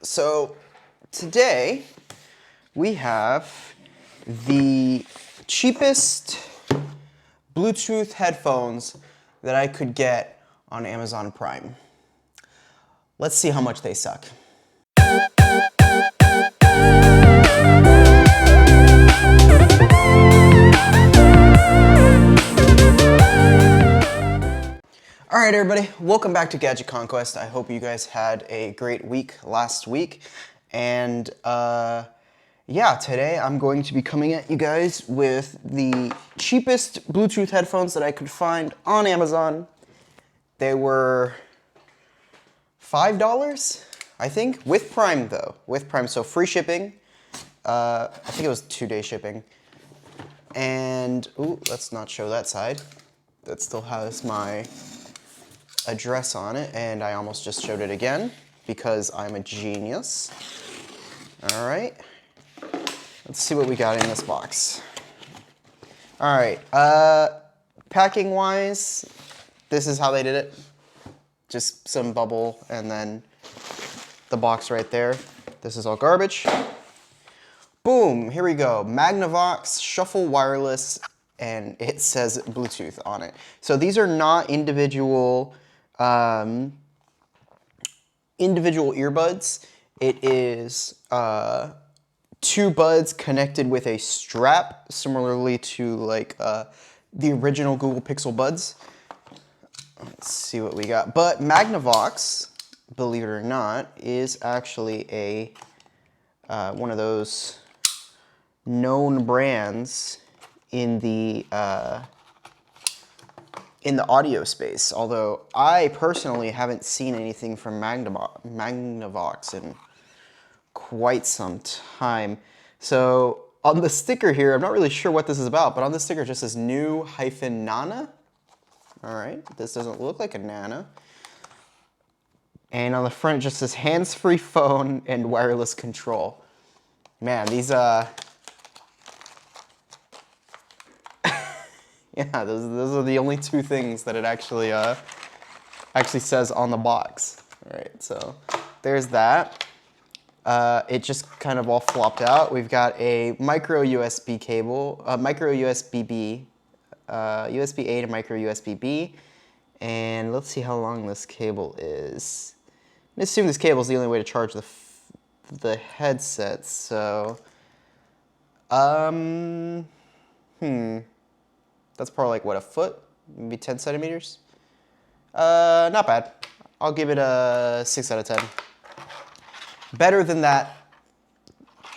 So today we have the cheapest Bluetooth headphones that I could get on Amazon Prime. Let's see how much they suck. Alright everybody, welcome back to Gadget Conquest. I hope you guys had a great week last week. And yeah, today I'm going to be coming at you guys with the cheapest Bluetooth headphones that I could find on Amazon. They were $5, I think, with Prime though. With Prime, so free shipping. I think it was 2-day shipping. And, ooh, let's not show that side. That still has my address on it, and I almost just showed it again because I'm a genius. All right, let's see what we got in this box. All right, packing wise, this is how they did it. Just some bubble and then the box right there. This is all garbage. Boom, here we go. Magnavox Shuffle Wireless, and it says Bluetooth on it. So these are not individual earbuds. It is 2 buds connected with a strap, similarly to like the original Google Pixel buds. Let's see what we got. But Magnavox, believe it or not, is actually a one of those known brands in the audio space, although I personally haven't seen anything from Magnavox in quite some time. So on the sticker here, I'm not really sure what this is about, but on the sticker it just says new-nana. All right, this doesn't look like a Nana. And on the front it just says hands-free phone and wireless control. Man, these yeah, those are the only 2 things that it actually says on the box. All right, so there's that. It just kind of all flopped out. We've got a micro USB cable, micro USB-B, USB-A to micro USB-B, and let's see how long this cable is. I assume this cable is the only way to charge the headset. So, that's probably like, what, a foot? Maybe 10 centimeters? Not bad. I'll give it a 6 out of 10. Better than that,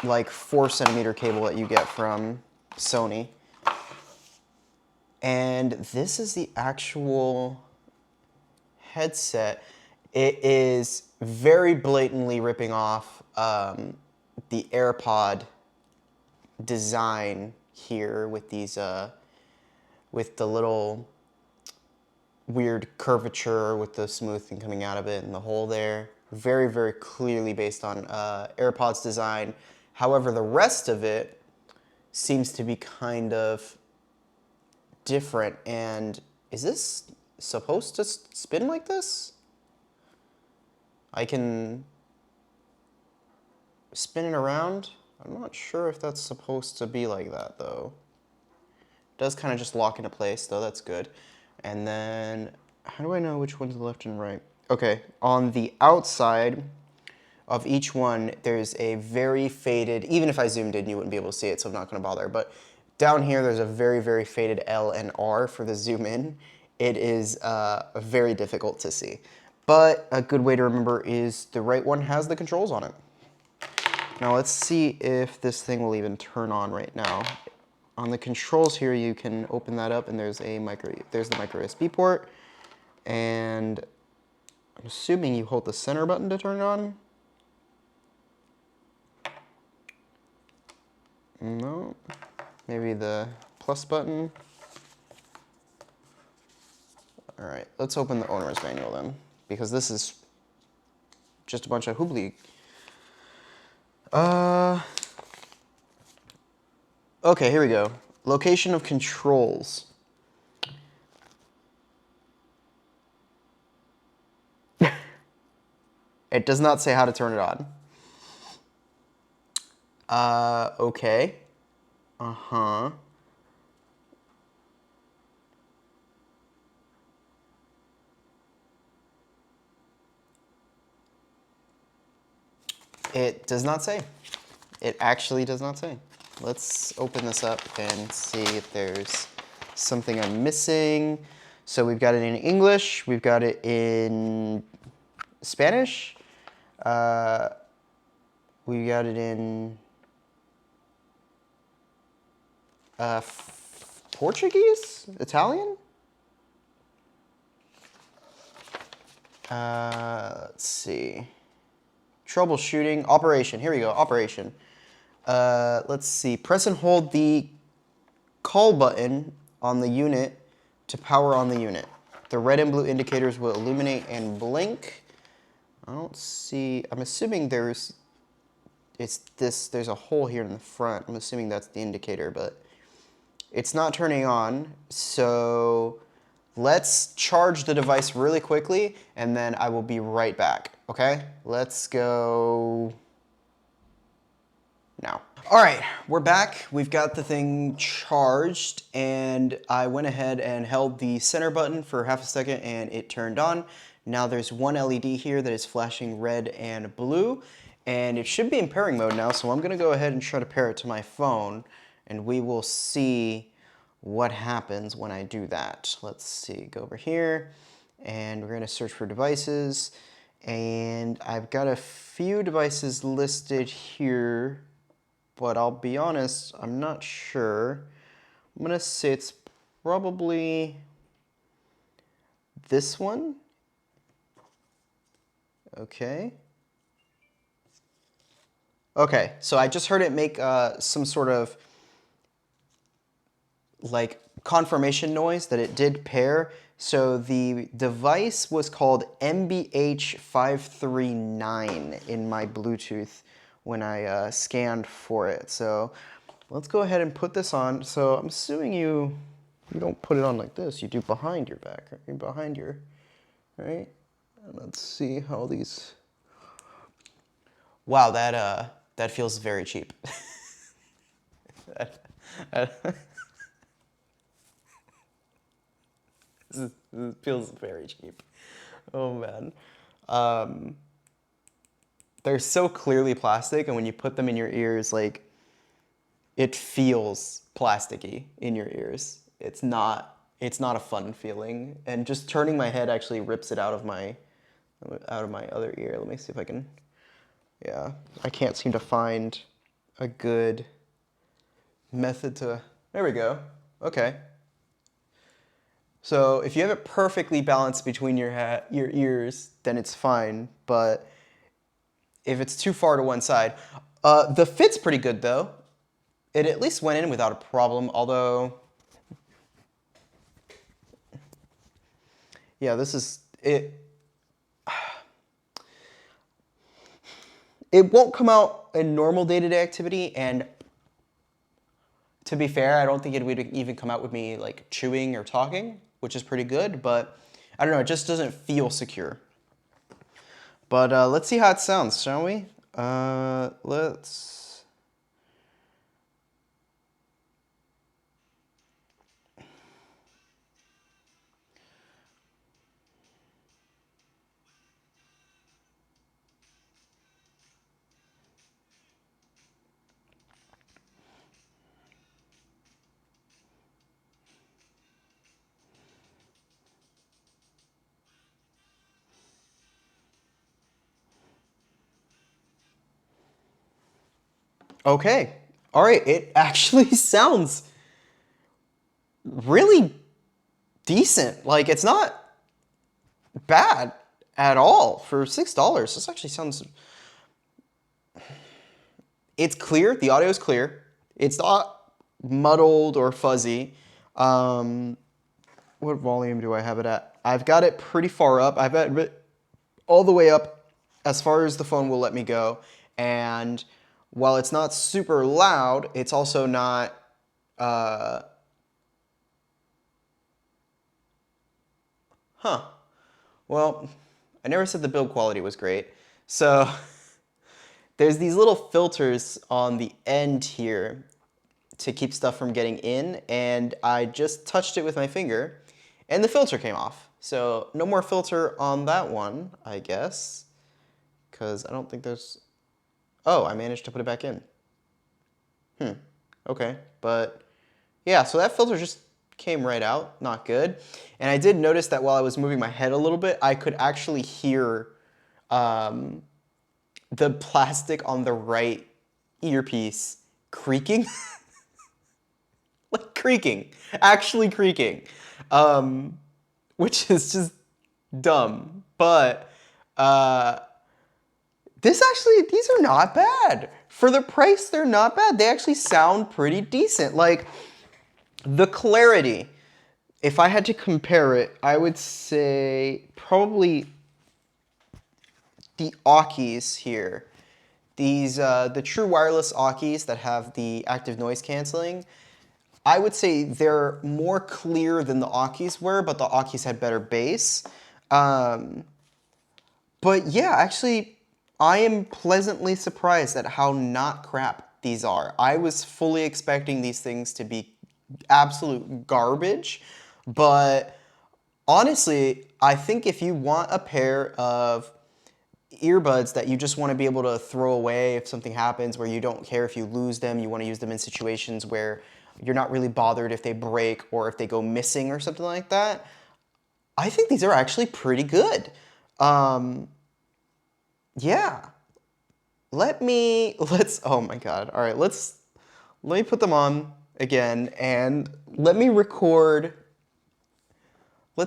like, 4-centimeter cable that you get from Sony. And this is the actual headset. It is very blatantly ripping off the AirPod design here with these with the little weird curvature with the smooth thing coming out of it and the hole there. Very, very clearly based on AirPods design. However, the rest of it seems to be kind of different. And is this supposed to spin like this? I can spin it around. I'm not sure if that's supposed to be like that though. It does kind of just lock into place though, that's good. And then, how do I know which one's left and right? Okay, on the outside of each one, there's a very faded, even if I zoomed in, you wouldn't be able to see it, so I'm not gonna bother. But down here, there's a very, very faded L and R for the zoom in. It is very difficult to see. But a good way to remember is the right one has the controls on it. Now let's see if this thing will even turn on right now. On the controls here, you can open that up and there's the micro USB port. And I'm assuming you hold the center button to turn it on. No, maybe the plus button. All right, let's open the owner's manual then, because this is just a bunch of hoobly. Okay, here we go. Location of controls. It does not say how to turn it on. Okay. Uh-huh. It does not say. It actually does not say. Let's open this up and see if there's something I'm missing. So we've got it in English, we've got it in Spanish, uh, we got it in Portuguese? Italian? Let's see. Troubleshooting, operation. Here we go, operation. Let's see. Press and hold the call button on the unit to power on the unit. The red and blue indicators will illuminate and blink. I don't see, I'm assuming there's a hole here in the front. I'm assuming that's the indicator, but it's not turning on. So let's charge the device really quickly and then I will be right back, okay? Let's go now. All right, we're back. We've got the thing charged and I went ahead and held the center button for half a second and it turned on. Now there's one LED here that is flashing red and blue and it should be in pairing mode now, so I'm gonna go ahead and try to pair it to my phone and we will see what happens when I do that. Let's see, go over here and we're gonna search for devices and I've got a few devices listed here, but I'll be honest, I'm not sure. I'm gonna say it's probably this one. Okay. Okay, so I just heard it make some sort of like confirmation noise that it did pair. So the device was called MBH539 in my Bluetooth when I scanned for it. So let's go ahead and put this on. So I'm assuming you don't put it on like this. You do behind your back, right? Behind your, right? And let's see how these. Wow, that feels very cheap. This feels very cheap. Oh man. They're so clearly plastic, and when you put them in your ears, like, it feels plasticky in your ears. It's not a fun feeling. And just turning my head actually rips it out of my other ear. Let me see if I can, yeah. I can't seem to find a good method to, there we go. Okay. So if you have it perfectly balanced between your ears, then it's fine. But if it's too far to one side, the fit's pretty good though. It at least went in without a problem, although, yeah, this is, it won't come out in normal day-to-day activity, and to be fair, I don't think it would even come out with me like chewing or talking, which is pretty good, but I don't know, it just doesn't feel secure. But let's see how it sounds, shall we? Let's... Okay. All right. It actually sounds really decent. Like, it's not bad at all for $6. This actually sounds... It's clear. The audio is clear. It's not muddled or fuzzy. What volume do I have it at? I've got it pretty far up. I've got it all the way up as far as the phone will let me go. And while it's not super loud, it's also not... Well, I never said the build quality was great. So there's these little filters on the end here to keep stuff from getting in, and I just touched it with my finger, and the filter came off. So no more filter on that one, I guess, because I don't think there's... Oh, I managed to put it back in. Okay, but yeah, so that filter just came right out, not good. And I did notice that while I was moving my head a little bit, I could actually hear the plastic on the right earpiece creaking. Like creaking, actually creaking, which is just dumb. But these are not bad. For the price, they're not bad. They actually sound pretty decent. Like, the clarity, if I had to compare it, I would say probably the Aukis here. These, the true wireless Aukis that have the active noise canceling, I would say they're more clear than the Aukis were, but the Aukis had better bass. But yeah, actually, I am pleasantly surprised at how not crap these are. I was fully expecting these things to be absolute garbage, but honestly, I think if you want a pair of earbuds that you just want to be able to throw away if something happens, where you don't care if you lose them, you want to use them in situations where you're not really bothered if they break or if they go missing or something like that, I think these are actually pretty good. Yeah. Oh my God. All right, let me put them on again and let's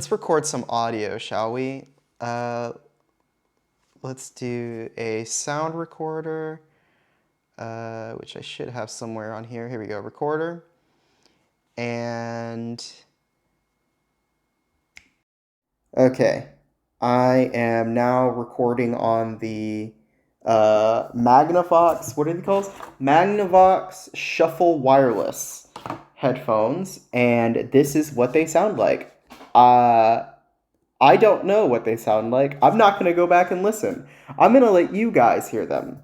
record some audio, shall we? Let's do a sound recorder, which I should have somewhere on here. Here we go, recorder. And okay, I am now recording on the Magnavox, what are they called? Magnavox Shuffle Wireless headphones, and this is what they sound like. I don't know what they sound like. I'm not going to go back and listen. I'm going to let you guys hear them.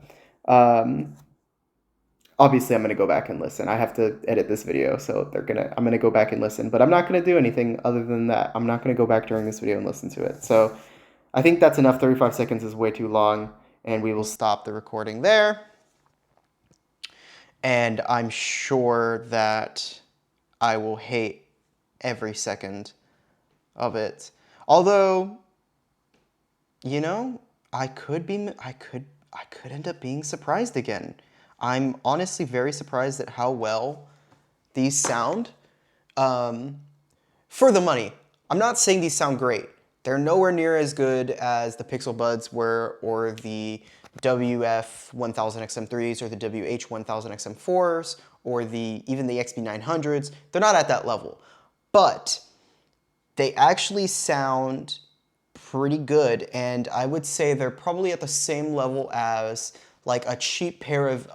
Obviously, I'm going to go back and listen. I have to edit this video, so I'm going to go back and listen. But I'm not going to do anything other than that. I'm not going to go back during this video and listen to it. So I think that's enough. 35 seconds is way too long, and we will stop the recording there. And I'm sure that I will hate every second of it. Although, you know, I could end up being surprised again. I'm honestly very surprised at how well these sound for the money. I'm not saying these sound great. They're nowhere near as good as the Pixel Buds were, or the WF-1000XM3s, or the WH-1000XM4s, or even the XB900s. They're not at that level. But they actually sound pretty good, and I would say they're probably at the same level as like a cheap pair of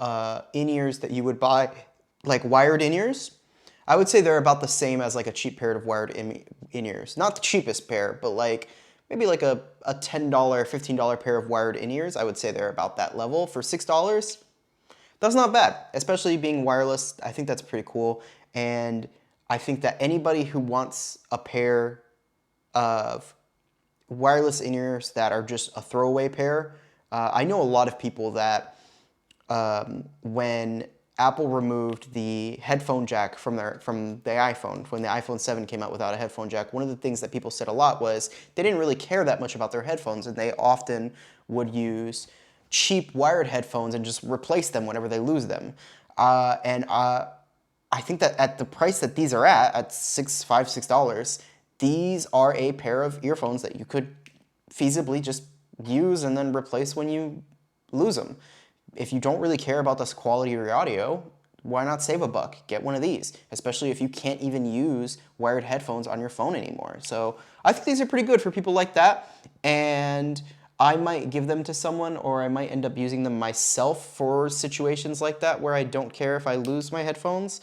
in-ears that you would buy, like wired in-ears. I would say they're about the same as like a cheap pair of wired in-ears. Not the cheapest pair, but like maybe like a $10, $15 pair of wired in-ears. I would say they're about that level for $6. That's not bad, especially being wireless. I think that's pretty cool, and I think that anybody who wants a pair of wireless in-ears that are just a throwaway pair, I know a lot of people that when Apple removed the headphone jack from the iPhone, when the iPhone 7 came out without a headphone jack, one of the things that people said a lot was they didn't really care that much about their headphones, and they often would use cheap wired headphones and just replace them whenever they lose them. I think that at the price that these are at $6, these are a pair of earphones that you could feasibly just use and then replace when you lose them. If you don't really care about the quality of your audio, why not save a buck? Get one of these, especially if you can't even use wired headphones on your phone anymore. So I think these are pretty good for people like that, and I might give them to someone, or I might end up using them myself for situations like that where I don't care if I lose my headphones,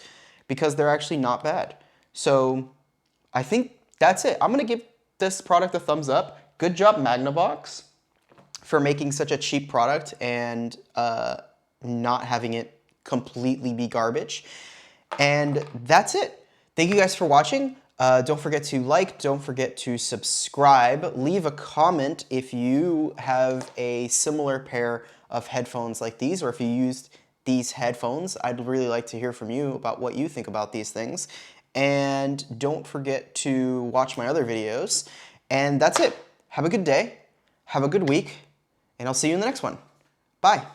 because they're actually not bad. So I think that's it. I'm going to give this product a thumbs up. Good job, Magnavox. for making such a cheap product and not having it completely be garbage. And that's it. Thank you guys for watching. Don't forget to like, don't forget to subscribe. Leave a comment if you have a similar pair of headphones like these, or if you used these headphones. I'd really like to hear from you about what you think about these things. And don't forget to watch my other videos. And that's it. Have a good day. Have a good week. And I'll see you in the next one. Bye.